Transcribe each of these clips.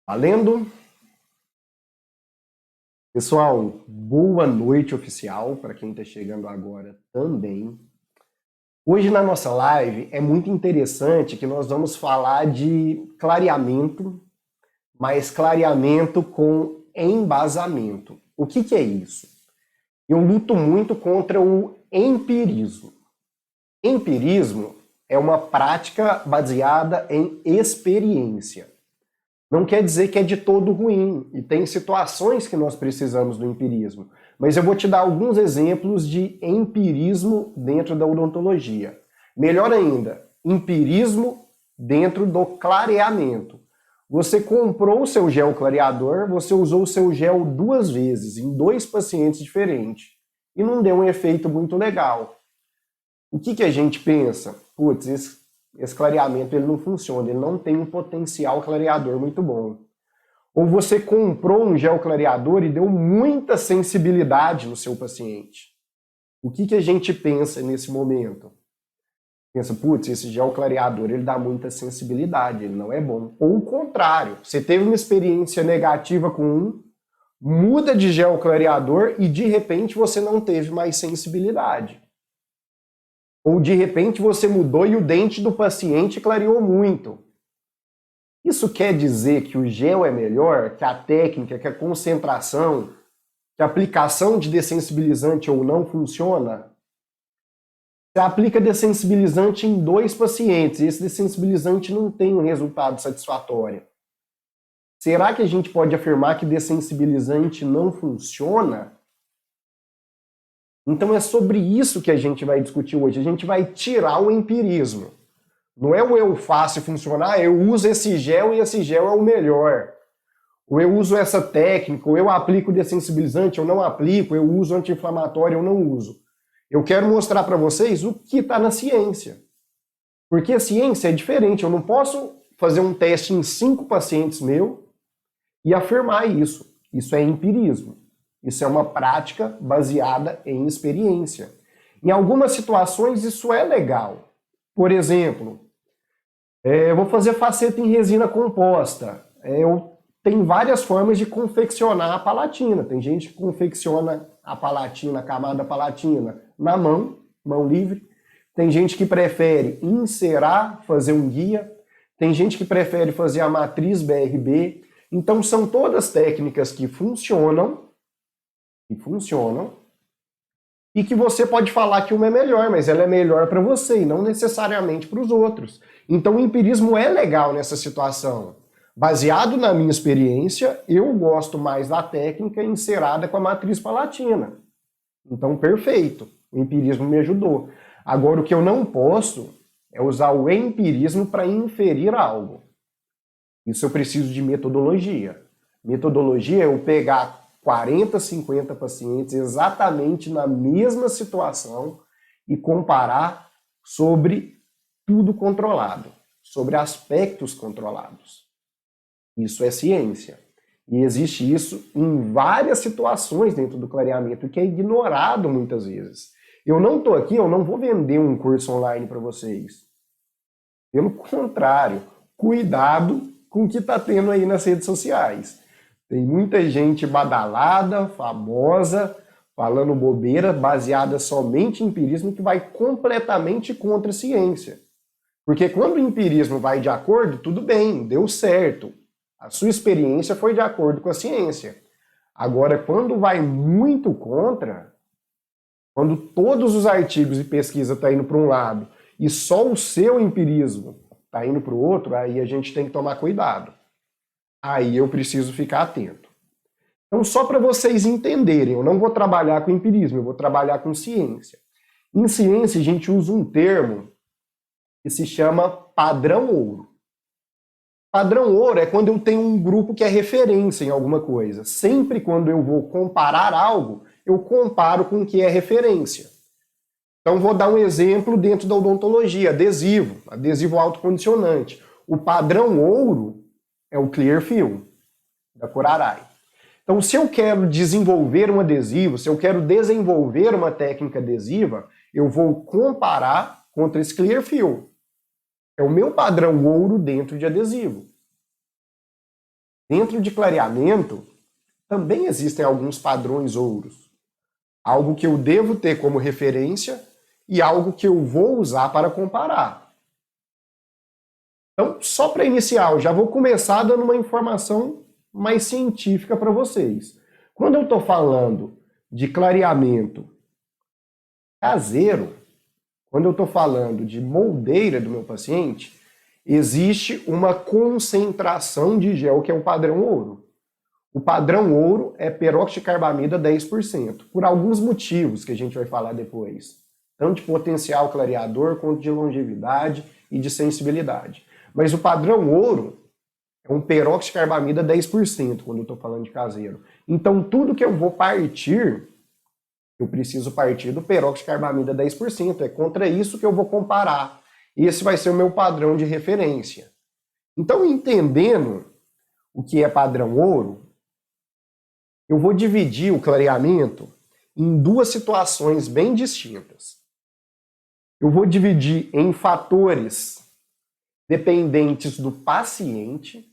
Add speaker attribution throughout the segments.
Speaker 1: Valendo? Pessoal, boa noite oficial para quem está chegando agora também. Hoje na nossa live é muito interessante que nós vamos falar de clareamento, mas clareamento com embasamento. O que é isso? Eu luto muito contra o empirismo. Empirismo é uma prática baseada em experiência. Não quer dizer que é de todo ruim, e tem situações que nós precisamos do empirismo. Mas eu vou te dar alguns exemplos de empirismo dentro da odontologia. Melhor ainda, empirismo dentro do clareamento. Você comprou o seu gel clareador, você usou o seu gel 2 vezes, em 2 pacientes diferentes, e não deu um efeito muito legal. O que a gente pensa? Putz, esse clareamento ele não funciona, ele não tem um potencial clareador muito bom. Ou você comprou um gel clareador e deu muita sensibilidade no seu paciente. O que a gente pensa nesse momento? Pensa, putz, esse gel clareador ele dá muita sensibilidade, ele não é bom. Ou o contrário, você teve uma experiência negativa com um, muda de gel clareador e de repente você não teve mais sensibilidade. Ou de repente você mudou e o dente do paciente clareou muito. Isso quer dizer que o gel é melhor, que a técnica, que a concentração, que a aplicação de dessensibilizante ou não funciona? Você aplica dessensibilizante em 2 pacientes e esse dessensibilizante não tem um resultado satisfatório. Será que a gente pode afirmar que dessensibilizante não funciona? Então é sobre isso que a gente vai discutir hoje. A gente vai tirar o empirismo. Não é o eu faço funcionar, eu uso esse gel e esse gel é o melhor. Ou eu uso essa técnica, ou eu aplico dessensibilizante, ou não aplico, eu uso anti-inflamatório, ou não uso. Eu quero mostrar para vocês o que está na ciência. Porque a ciência é diferente. Eu não posso fazer um teste em 5 pacientes meu e afirmar isso. Isso é empirismo. Isso é uma prática baseada em experiência. Em algumas situações isso é legal. Por exemplo, eu vou fazer faceta em resina composta. Tem várias formas de confeccionar a palatina. Tem gente que confecciona a palatina, a camada palatina na mão livre. Tem gente que prefere encerar, fazer um guia. Tem gente que prefere fazer a matriz BRB. Então são todas técnicas que funcionam e que você pode falar que uma é melhor, mas ela é melhor para você e não necessariamente para os outros. Então o empirismo é legal nessa situação. Baseado na minha experiência, eu gosto mais da técnica encerada com a matriz palatina. Então perfeito, o empirismo me ajudou. Agora o que eu não posso é usar o empirismo para inferir algo. Isso eu preciso de metodologia. Metodologia é eu pegar 40, 50 pacientes exatamente na mesma situação e comparar sobre tudo controlado, sobre aspectos controlados. Isso é ciência. E existe isso em várias situações dentro do clareamento, que é ignorado muitas vezes. Eu não estou aqui, eu não vou vender um curso online para vocês. Pelo contrário, cuidado com o que está tendo aí nas redes sociais. Tem muita gente badalada, famosa, falando bobeira, baseada somente em empirismo, que vai completamente contra a ciência. Porque quando o empirismo vai de acordo, tudo bem, deu certo. A sua experiência foi de acordo com a ciência. Agora, quando vai muito contra, quando todos os artigos e pesquisa estão indo para um lado e só o seu empirismo está indo para o outro, aí a gente tem que tomar cuidado. Aí eu preciso ficar atento. Então, só para vocês entenderem, eu não vou trabalhar com empirismo, eu vou trabalhar com ciência. Em ciência, a gente usa um termo que se chama padrão ouro. Padrão ouro é quando eu tenho um grupo que é referência em alguma coisa. Sempre quando eu vou comparar algo, eu comparo com o que é referência. Então, vou dar um exemplo dentro da odontologia, adesivo autocondicionante. O padrão ouro é o Clear Film, da Curaray. Então, se eu quero desenvolver um adesivo, se eu quero desenvolver uma técnica adesiva, eu vou comparar contra esse Clear Film. É o meu padrão ouro dentro de adesivo. Dentro de clareamento, também existem alguns padrões ouros. Algo que eu devo ter como referência e algo que eu vou usar para comparar. Então, só para iniciar, eu já vou começar dando uma informação mais científica para vocês. Quando eu estou falando de clareamento caseiro, quando eu estou falando de moldeira do meu paciente, existe uma concentração de gel que é o padrão ouro. O padrão ouro é peróxido de carbamida 10%, por alguns motivos que a gente vai falar depois. Tanto de potencial clareador, quanto de longevidade e de sensibilidade. Mas o padrão ouro é um peróxido de carbamida 10%, quando eu estou falando de caseiro. Então, tudo que eu vou partir, eu preciso partir do peróxido de carbamida 10%. É contra isso que eu vou comparar. Esse vai ser o meu padrão de referência. Então, entendendo o que é padrão ouro, eu vou dividir o clareamento em duas situações bem distintas. Eu vou dividir em fatores dependentes do paciente.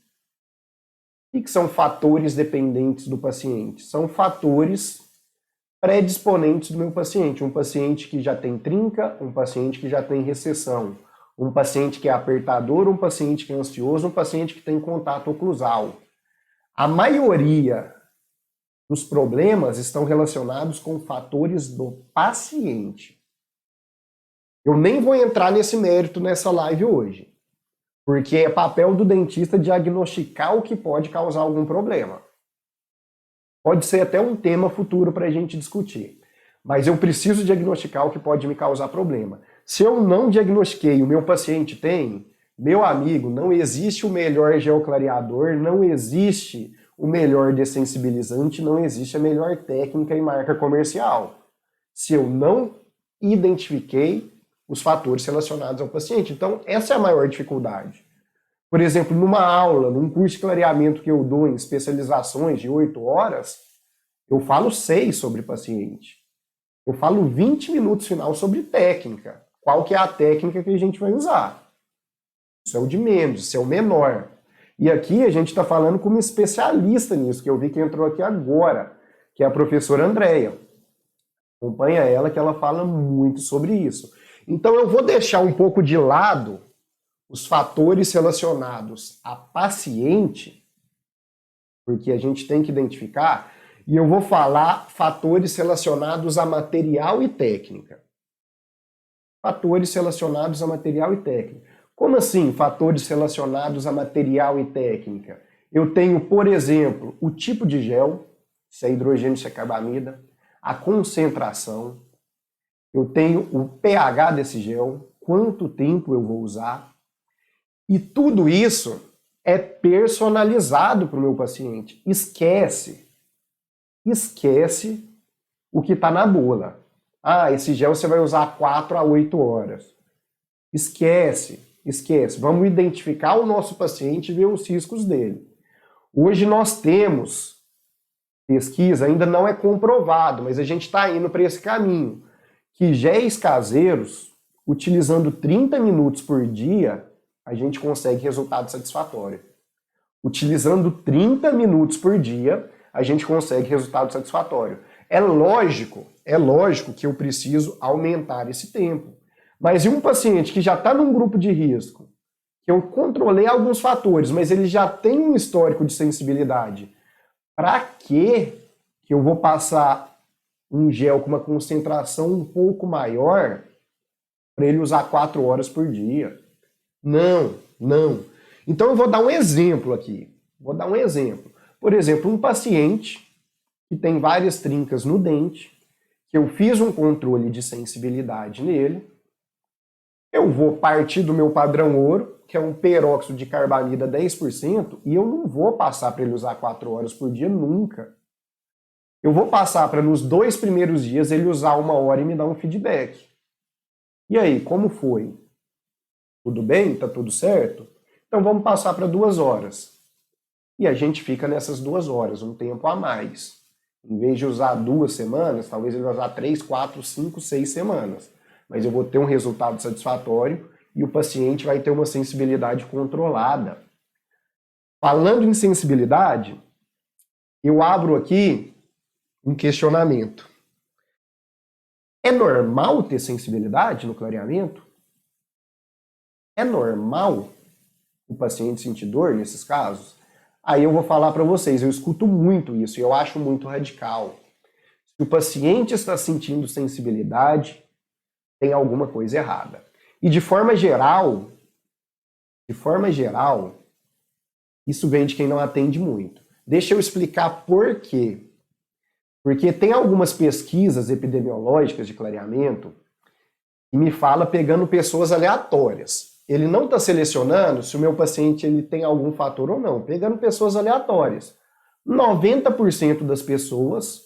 Speaker 1: O que são fatores dependentes do paciente? São fatores predisponentes do meu paciente. Um paciente que já tem trinca, um paciente que já tem recessão, um paciente que é apertador, um paciente que é ansioso, um paciente que tem contato oclusal. A maioria dos problemas estão relacionados com fatores do paciente. Eu nem vou entrar nesse mérito nessa live hoje, porque é papel do dentista diagnosticar o que pode causar algum problema. Pode ser até um tema futuro para a gente discutir, mas eu preciso diagnosticar o que pode me causar problema. Se eu não diagnostiquei e o meu paciente tem, meu amigo, não existe o melhor geoclareador, não existe o melhor dessensibilizante, não existe a melhor técnica e marca comercial. Se eu não identifiquei os fatores relacionados ao paciente. Então, essa é a maior dificuldade. Por exemplo, numa aula, num curso de clareamento que eu dou em especializações de 8 horas, eu falo 6 sobre paciente. Eu falo 20 minutos final sobre técnica. Qual que é a técnica que a gente vai usar? Isso é o de menos, isso é o menor. E aqui a gente está falando com uma especialista nisso, que eu vi que entrou aqui agora, que é a professora Andréia. Acompanha ela, que ela fala muito sobre isso. Então eu vou deixar um pouco de lado os fatores relacionados a paciente, porque a gente tem que identificar, e eu vou falar fatores relacionados a material e técnica. Fatores relacionados a material e técnica. Como assim, fatores relacionados a material e técnica? Eu tenho, por exemplo, o tipo de gel, se é hidrogênio, se é carbamida, a concentração, eu tenho o pH desse gel, quanto tempo eu vou usar, e tudo isso é personalizado para o meu paciente. Esquece o que está na bula. Ah, esse gel você vai usar 4 a 8 horas. Esquece. Vamos identificar o nosso paciente e ver os riscos dele. Hoje nós temos pesquisa, ainda não é comprovado, mas a gente está indo para esse caminho, que géis caseiros, utilizando 30 minutos por dia, a gente consegue resultado satisfatório. Utilizando 30 minutos por dia, a gente consegue resultado satisfatório. É lógico que eu preciso aumentar esse tempo. Mas e um paciente que já está num grupo de risco, que eu controlei alguns fatores, mas ele já tem um histórico de sensibilidade, para que eu vou passar um gel com uma concentração um pouco maior para ele usar 4 horas por dia? Não. Então eu vou dar um exemplo aqui. Por exemplo, um paciente que tem várias trincas no dente, que eu fiz um controle de sensibilidade nele, eu vou partir do meu padrão ouro, que é um peróxido de carbamida 10%, e eu não vou passar para ele usar 4 horas por dia nunca. Eu vou passar para nos 2 primeiros dias ele usar 1 hora e me dar um feedback. E aí, como foi? Tudo bem? Tá tudo certo? Então vamos passar para 2 horas. E a gente fica nessas 2 horas, um tempo a mais. Em vez de usar 2 semanas, talvez ele vai usar 3, 4, 5, 6 semanas. Mas eu vou ter um resultado satisfatório e o paciente vai ter uma sensibilidade controlada. Falando em sensibilidade, eu abro aqui um questionamento. É normal ter sensibilidade no clareamento? É normal o paciente sentir dor nesses casos? Aí eu vou falar para vocês, eu escuto muito isso e eu acho muito radical. Se o paciente está sentindo sensibilidade, tem alguma coisa errada. E de forma geral, isso vem de quem não atende muito. Deixa eu explicar por quê. Porque tem algumas pesquisas epidemiológicas de clareamento que me fala pegando pessoas aleatórias. Ele não está selecionando se o meu paciente ele tem algum fator ou não, pegando pessoas aleatórias. 90% das pessoas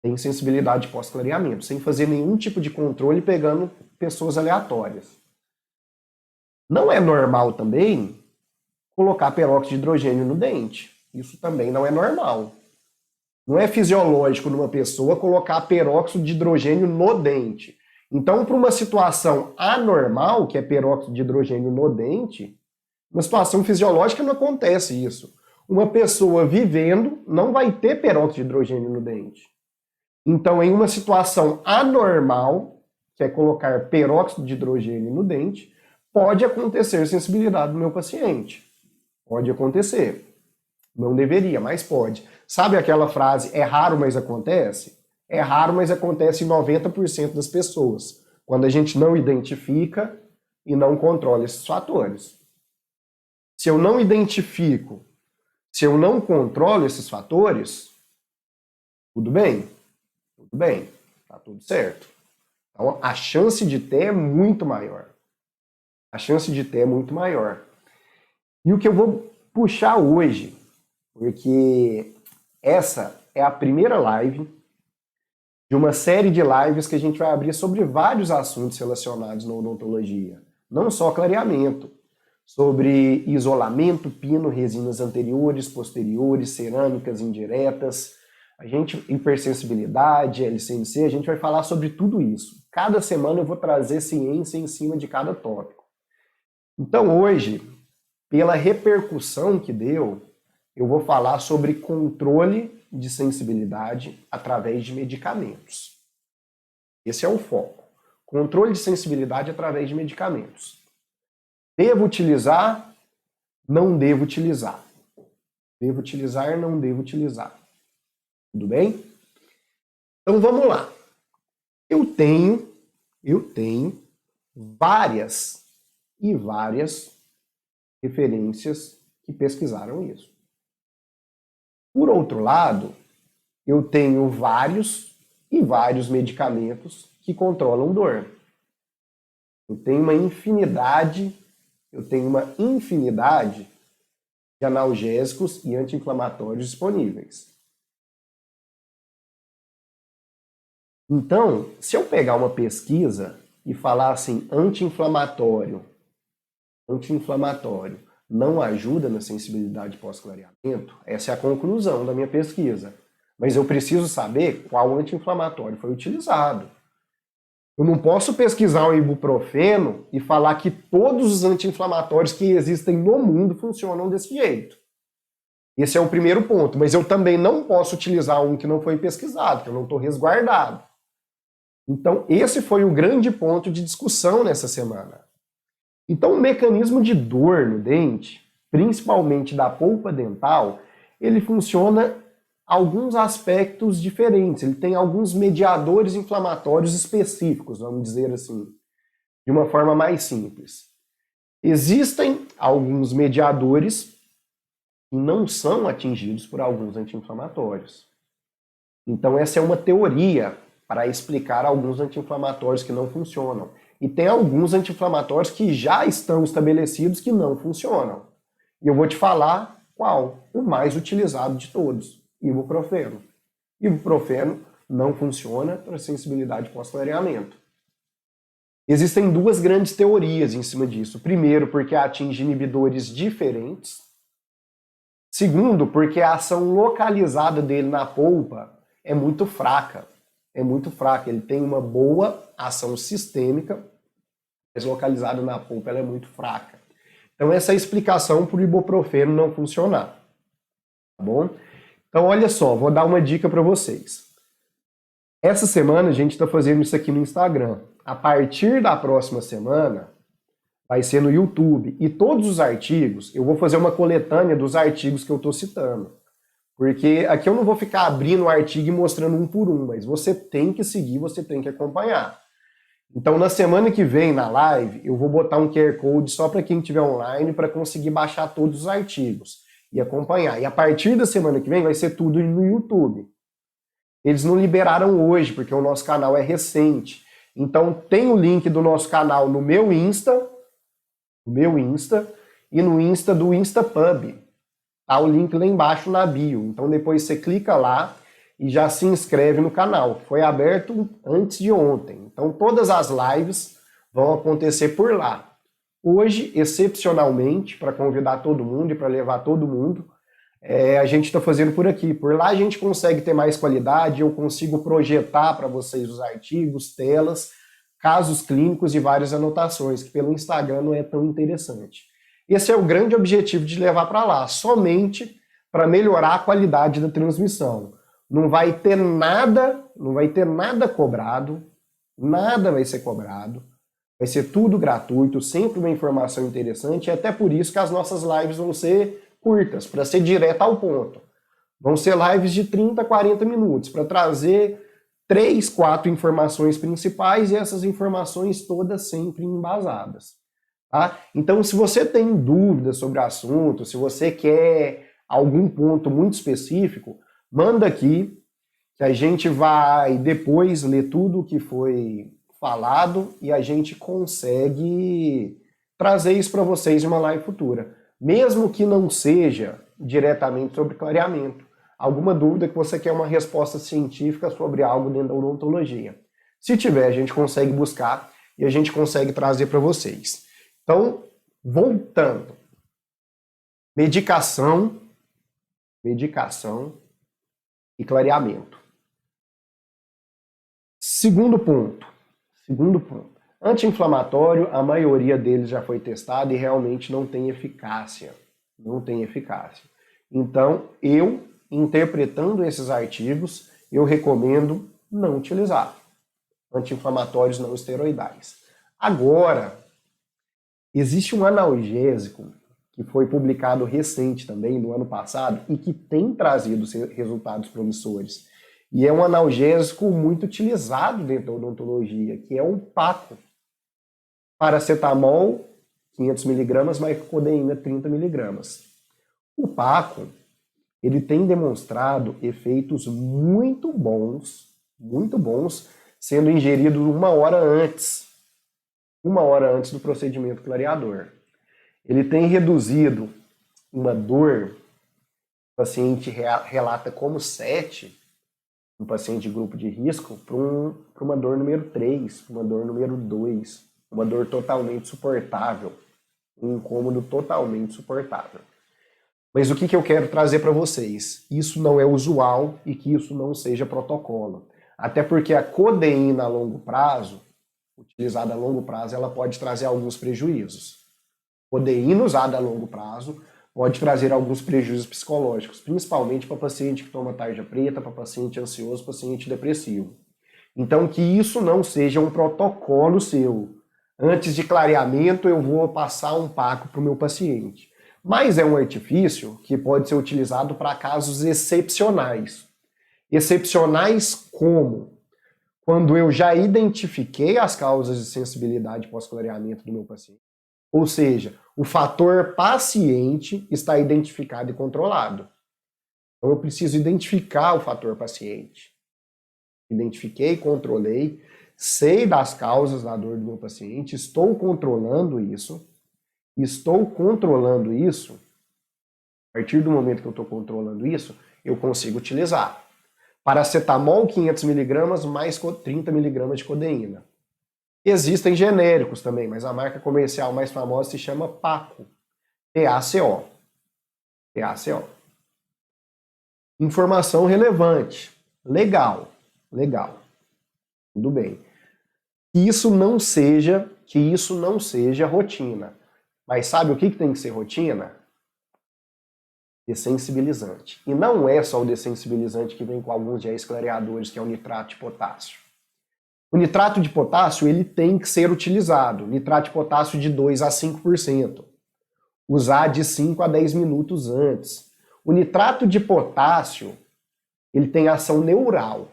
Speaker 1: têm sensibilidade pós-clareamento, sem fazer nenhum tipo de controle, pegando pessoas aleatórias. Não é normal também colocar peróxido de hidrogênio no dente. Isso também não é normal. Não é fisiológico numa pessoa colocar peróxido de hidrogênio no dente. Então, para uma situação anormal, que é peróxido de hidrogênio no dente, uma situação fisiológica não acontece isso. Uma pessoa vivendo não vai ter peróxido de hidrogênio no dente. Então, em uma situação anormal, que é colocar peróxido de hidrogênio no dente, pode acontecer sensibilidade do meu paciente. Pode acontecer. Não deveria, mas pode. Sabe aquela frase, é raro, mas acontece? É raro, mas acontece em 90% das pessoas, quando a gente não identifica e não controla esses fatores. Se eu não identifico, se eu não controlo esses fatores, tudo bem, tá tudo certo. Então, a chance de ter é muito maior. A chance de ter é muito maior. E o que eu vou puxar hoje, porque essa é a primeira live de uma série de lives que a gente vai abrir sobre vários assuntos relacionados na odontologia. Não só clareamento, sobre isolamento, pino, resinas anteriores, posteriores, cerâmicas indiretas, hipersensibilidade, LCMC, a gente vai falar sobre tudo isso. Cada semana eu vou trazer ciência em cima de cada tópico. Então hoje, pela repercussão que deu, eu vou falar sobre controle de sensibilidade através de medicamentos. Esse é o foco. Controle de sensibilidade através de medicamentos. Devo utilizar? Não devo utilizar. Devo utilizar? Não devo utilizar. Tudo bem? Então vamos lá. Eu tenho várias referências que pesquisaram isso. Por outro lado, eu tenho vários medicamentos que controlam dor. Eu tenho uma infinidade de analgésicos e anti-inflamatórios disponíveis. Então, se eu pegar uma pesquisa e falar assim, anti-inflamatório não ajuda na sensibilidade pós-clareamento, essa é a conclusão da minha pesquisa. Mas eu preciso saber qual anti-inflamatório foi utilizado. Eu não posso pesquisar um ibuprofeno e falar que todos os anti-inflamatórios que existem no mundo funcionam desse jeito. Esse é o primeiro ponto. Mas eu também não posso utilizar um que não foi pesquisado, que eu não estou resguardado. Então, esse foi o grande ponto de discussão nessa semana. Então, o mecanismo de dor no dente, principalmente da polpa dental, ele funciona alguns aspectos diferentes. Ele tem alguns mediadores inflamatórios específicos, vamos dizer assim, de uma forma mais simples. Existem alguns mediadores que não são atingidos por alguns anti-inflamatórios. Então, essa é uma teoria para explicar alguns anti-inflamatórios que não funcionam. E tem alguns anti-inflamatórios que já estão estabelecidos que não funcionam. E eu vou te falar qual? O mais utilizado de todos, ibuprofeno. Ibuprofeno não funciona para sensibilidade pós-clareamento. Existem duas grandes teorias em cima disso. Primeiro, porque atinge inibidores diferentes. Segundo, porque a ação localizada dele na polpa é muito fraca. Ele tem uma boa ação sistêmica, mas localizada na polpa ela é muito fraca. Então essa é a explicação para o ibuprofeno não funcionar, tá bom? Então olha só, vou dar uma dica para vocês. Essa semana a gente está fazendo isso aqui no Instagram. A partir da próxima semana vai ser no YouTube. E todos os artigos, eu vou fazer uma coletânea dos artigos que eu estou citando. Porque aqui eu não vou ficar abrindo o artigo e mostrando um por um, mas você tem que seguir, você tem que acompanhar. Então, na semana que vem, na live, eu vou botar um QR Code só para quem estiver online para conseguir baixar todos os artigos e acompanhar. E a partir da semana que vem vai ser tudo no YouTube. Eles não liberaram hoje, porque o nosso canal é recente. Então, tem o link do nosso canal no meu Insta e no Insta do Instapub. Tá o link lá embaixo na bio. Então, depois você clica lá e já se inscreve no canal. Foi aberto antes de ontem. Então, todas as lives vão acontecer por lá. Hoje, excepcionalmente, para convidar todo mundo e para levar todo mundo, a gente está fazendo por aqui. Por lá a gente consegue ter mais qualidade, eu consigo projetar para vocês os artigos, telas, casos clínicos e várias anotações, que pelo Instagram não é tão interessante. Esse é o grande objetivo de levar para lá, somente para melhorar a qualidade da transmissão. Não vai ter nada cobrado, nada vai ser cobrado, vai ser tudo gratuito, sempre uma informação interessante, e até por isso que as nossas lives vão ser curtas, para ser direto ao ponto. Vão ser lives de 30, 40 minutos, para trazer 3, 4 informações principais, e essas informações todas sempre embasadas. Tá? Então, se você tem dúvidas sobre o assunto, se você quer algum ponto muito específico, manda aqui, que a gente vai depois ler tudo o que foi falado e a gente consegue trazer isso para vocês em uma live futura. Mesmo que não seja diretamente sobre clareamento. Alguma dúvida que você quer uma resposta científica sobre algo dentro da odontologia. Se tiver, a gente consegue buscar e a gente consegue trazer para vocês. Então, voltando. Medicação e clareamento. Segundo ponto. Anti-inflamatório, a maioria deles já foi testado e realmente não tem eficácia. Então, eu, interpretando esses artigos, eu recomendo não utilizar anti-inflamatórios não esteroidais. Agora, existe um analgésico que foi publicado recente também, no ano passado, e que tem trazido resultados promissores. E é um analgésico muito utilizado dentro da odontologia, que é o PACO. Paracetamol, 500 mg, mais codeína, 30 mg. O PACO, ele tem demonstrado efeitos muito bons, sendo ingerido 1 hora antes do procedimento clareador. Ele tem reduzido uma dor, o paciente relata como 7, um paciente de grupo de risco, para uma dor número 3, uma dor número 2, uma dor totalmente suportável, um incômodo totalmente suportável. Mas o que eu quero trazer para vocês? Isso não é usual e que isso não seja protocolo. Até porque a codeína a longo prazo, utilizada a longo prazo, ela pode trazer alguns prejuízos. Codeína usada a longo prazo pode trazer alguns prejuízos psicológicos, principalmente para paciente que toma tarja preta, para paciente ansioso, paciente depressivo. Então, que isso não seja um protocolo seu. Antes de clareamento, eu vou passar um PACO para o meu paciente. Mas é um artifício que pode ser utilizado para casos excepcionais. Excepcionais como? Quando eu já identifiquei as causas de sensibilidade pós-clareamento do meu paciente. Ou seja, o fator paciente está identificado e controlado. Então eu preciso identificar o fator paciente. Identifiquei, controlei, sei das causas da dor do meu paciente, estou controlando isso. A partir do momento que eu estou controlando isso, eu consigo utilizar. Paracetamol 500 mg mais 30 mg de codeína. Existem genéricos também, mas a marca comercial mais famosa se chama PACO. PACO. Informação relevante. Legal. Tudo bem. Que isso não seja rotina. Mas sabe o que tem que ser rotina? Dessensibilizante. E não é só o dessensibilizante que vem com alguns géis clareadores, que é o nitrato de potássio. O nitrato de potássio ele tem que ser utilizado. Nitrato de potássio de 2 a 5%. Usar de 5 a 10 minutos antes. O nitrato de potássio ele tem ação neural.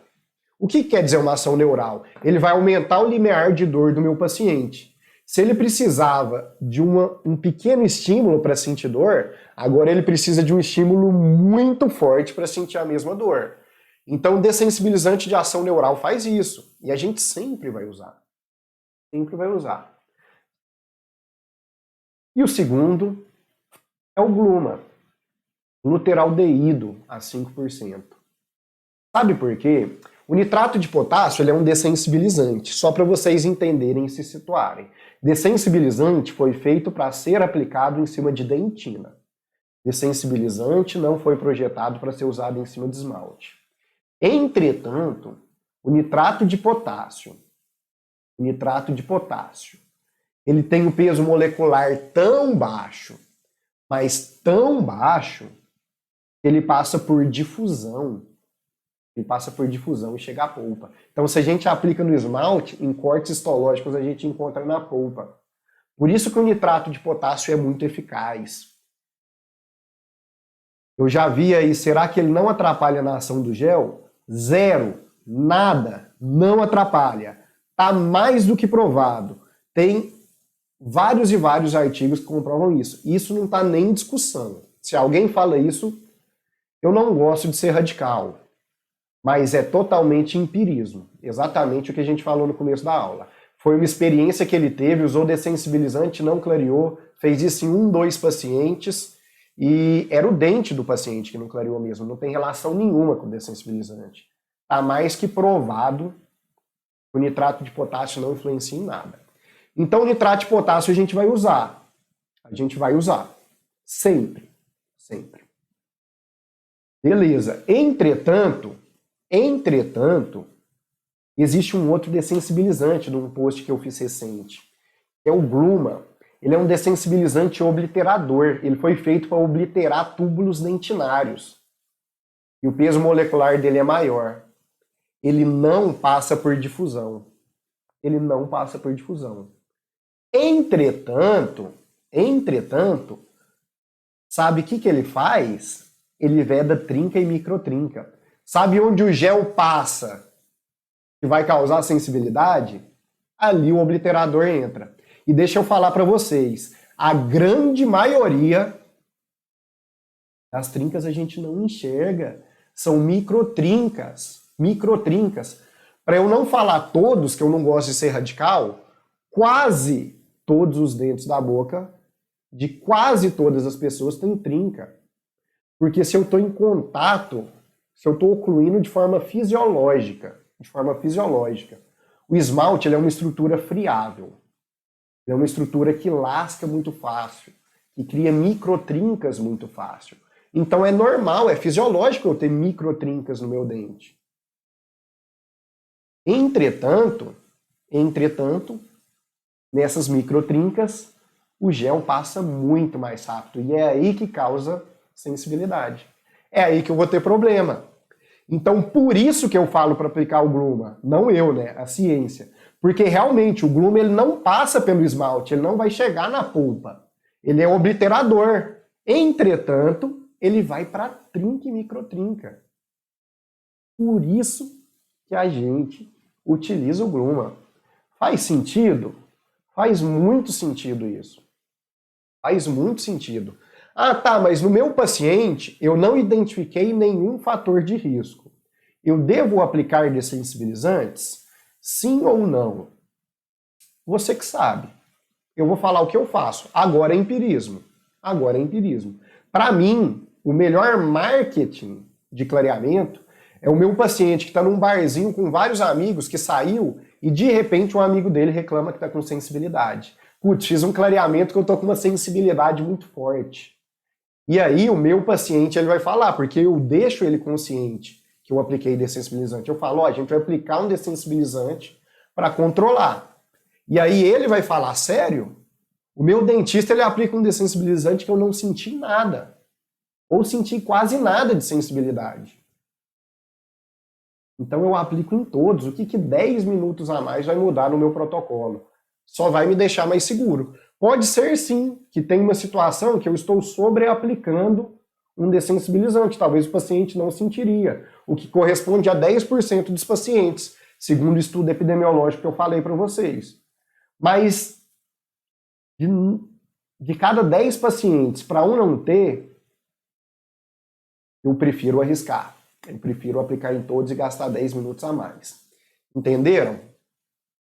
Speaker 1: O que quer dizer uma ação neural? Ele vai aumentar o limiar de dor do meu paciente. Se ele precisava de um pequeno estímulo para sentir dor, agora ele precisa de um estímulo muito forte para sentir a mesma dor. Então, o dessensibilizante de ação neural faz isso. E a gente sempre vai usar. Sempre vai usar. E o segundo é o gluma. Gluteraldeído a 5%. Sabe por quê? O nitrato de potássio ele é um dessensibilizante, só para vocês entenderem e se situarem. Dessensibilizante foi feito para ser aplicado em cima de dentina. Dessensibilizante não foi projetado para ser usado em cima de esmalte. Entretanto, o nitrato de potássio, ele tem um peso molecular tão baixo, mas tão baixo, que ele passa por difusão. Ele passa por difusão e chega à polpa. Então, se a gente aplica no esmalte, em cortes histológicos a gente encontra na polpa. Por isso que o nitrato de potássio é muito eficaz. Eu já vi aí, será que ele não atrapalha na ação do gel? Zero, nada, não atrapalha. Está mais do que provado. Tem vários e vários artigos que comprovam isso. Isso não está nem em discussão. Se alguém fala isso, eu não gosto de ser radical. Mas é totalmente empirismo. Exatamente o que a gente falou no começo da aula. Foi uma experiência que ele teve, usou dessensibilizante, não clareou, fez isso em 2 pacientes e era o dente do paciente que não clareou mesmo. Não tem relação nenhuma com o dessensibilizante. Está mais que provado que o nitrato de potássio não influencia em nada. Então o nitrato de potássio a gente vai usar. A gente vai usar. Sempre. Sempre. Beleza. Entretanto, existe um outro dessensibilizante num post que eu fiz recente. É o gluma. Ele é um dessensibilizante obliterador. Ele foi feito para obliterar túbulos dentinários. E o peso molecular dele é maior. Ele não passa por difusão. Entretanto, sabe o que ele faz? Ele veda trinca e microtrinca. Sabe onde o gel passa que vai causar sensibilidade? Ali o obliterador entra. E deixa eu falar para vocês, a grande maioria das trincas a gente não enxerga. São microtrincas. Para eu não falar todos, que eu não gosto de ser radical, quase todos os dentes da boca de quase todas as pessoas têm trinca. Porque se eu estou em contato, se eu estou ocluindo de forma fisiológica, o esmalte ele é uma estrutura friável. Ele é uma estrutura que lasca muito fácil, que cria microtrincas muito fácil. Então é normal, é fisiológico eu ter microtrincas no meu dente. Entretanto, nessas microtrincas, o gel passa muito mais rápido. E é aí que causa sensibilidade. É aí que eu vou ter problema. Então, por isso que eu falo para aplicar o gluma. Não eu, né? A ciência. Porque realmente o gluma ele não passa pelo esmalte, ele não vai chegar na polpa. Ele é um obliterador. Entretanto, ele vai para trinca e microtrinca. Por isso que a gente utiliza o gluma. Faz sentido? Faz muito sentido isso. Faz muito sentido. Ah, tá, mas no meu paciente eu não identifiquei nenhum fator de risco. Eu devo aplicar dessensibilizantes? Sim ou não? Você que sabe. Eu vou falar o que eu faço. Agora é empirismo. Para mim, o melhor marketing de clareamento é o meu paciente que está num barzinho com vários amigos, que saiu e de repente um amigo dele reclama que está com sensibilidade. Putz, fiz um clareamento que eu estou com uma sensibilidade muito forte. E aí o meu paciente ele vai falar, porque eu deixo ele consciente que eu apliquei dessensibilizante. Eu falo, ó, a gente vai aplicar um dessensibilizante para controlar. E aí ele vai falar, sério? O meu dentista, ele aplica um dessensibilizante que eu não senti nada. Ou senti quase nada de sensibilidade. Então eu aplico em todos. O que 10 minutos a mais vai mudar no meu protocolo? Só vai me deixar mais seguro. Pode ser sim que tenha uma situação que eu estou sobreaplicando um dessensibilizante. Talvez o paciente não sentiria. O que corresponde a 10% dos pacientes, segundo o estudo epidemiológico que eu falei para vocês. Mas de cada 10 pacientes, para um não ter, eu prefiro arriscar. Eu prefiro aplicar em todos e gastar 10 minutos a mais. Entenderam?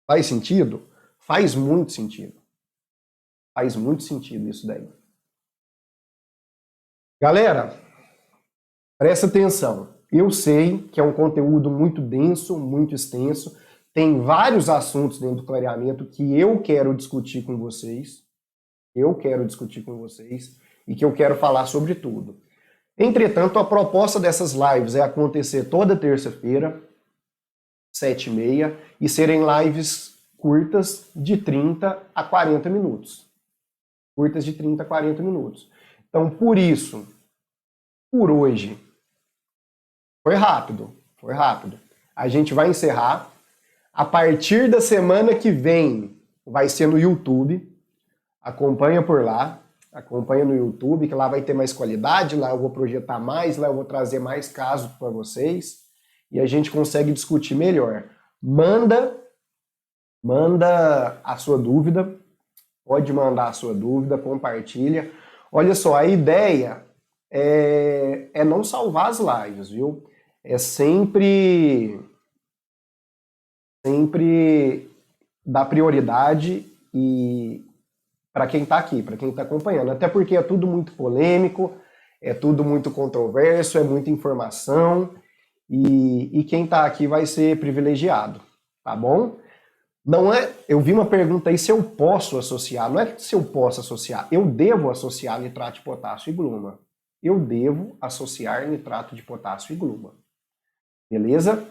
Speaker 1: Faz sentido? Faz muito sentido. Faz muito sentido isso daí. Galera, presta atenção. Eu sei que é um conteúdo muito denso, muito extenso. Tem vários assuntos dentro do clareamento que eu quero discutir com vocês. E que eu quero falar sobre tudo. Entretanto, a proposta dessas lives é acontecer toda terça-feira, 7h30, e serem lives curtas de 30 a 40 minutos. Curtas de 30 a 40 minutos. Então, por isso, por hoje, foi rápido. A gente vai encerrar. A partir da semana que vem, vai ser no YouTube. Acompanha por lá. Acompanha no YouTube, que lá vai ter mais qualidade, lá eu vou projetar mais, lá eu vou trazer mais casos para vocês e a gente consegue discutir melhor. Manda a sua dúvida, pode mandar a sua dúvida, compartilha. Olha só, a ideia é não salvar as lives, viu? É sempre dar prioridade para quem está aqui, para quem está acompanhando. Até porque é tudo muito polêmico, é tudo muito controverso, é muita informação e quem está aqui vai ser privilegiado, tá bom? Não é, eu vi uma pergunta aí se eu posso associar, não é se eu posso associar, eu devo associar nitrato de potássio e gluma. Eu devo associar nitrato de potássio e gluma. Beleza?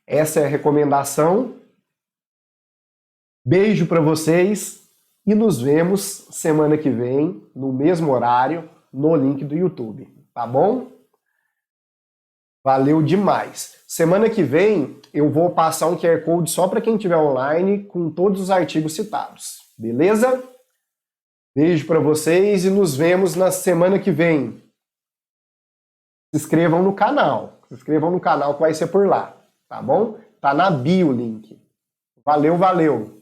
Speaker 1: Essa é a recomendação. Beijo para vocês. E nos vemos semana que vem, no mesmo horário, no link do YouTube. Tá bom? Valeu demais. Semana que vem eu vou passar um QR Code só para quem estiver online com todos os artigos citados. Beleza? Beijo para vocês e nos vemos na semana que vem. Se inscrevam no canal. Que vai ser por lá. Tá bom? Tá na bio o link. Valeu, valeu.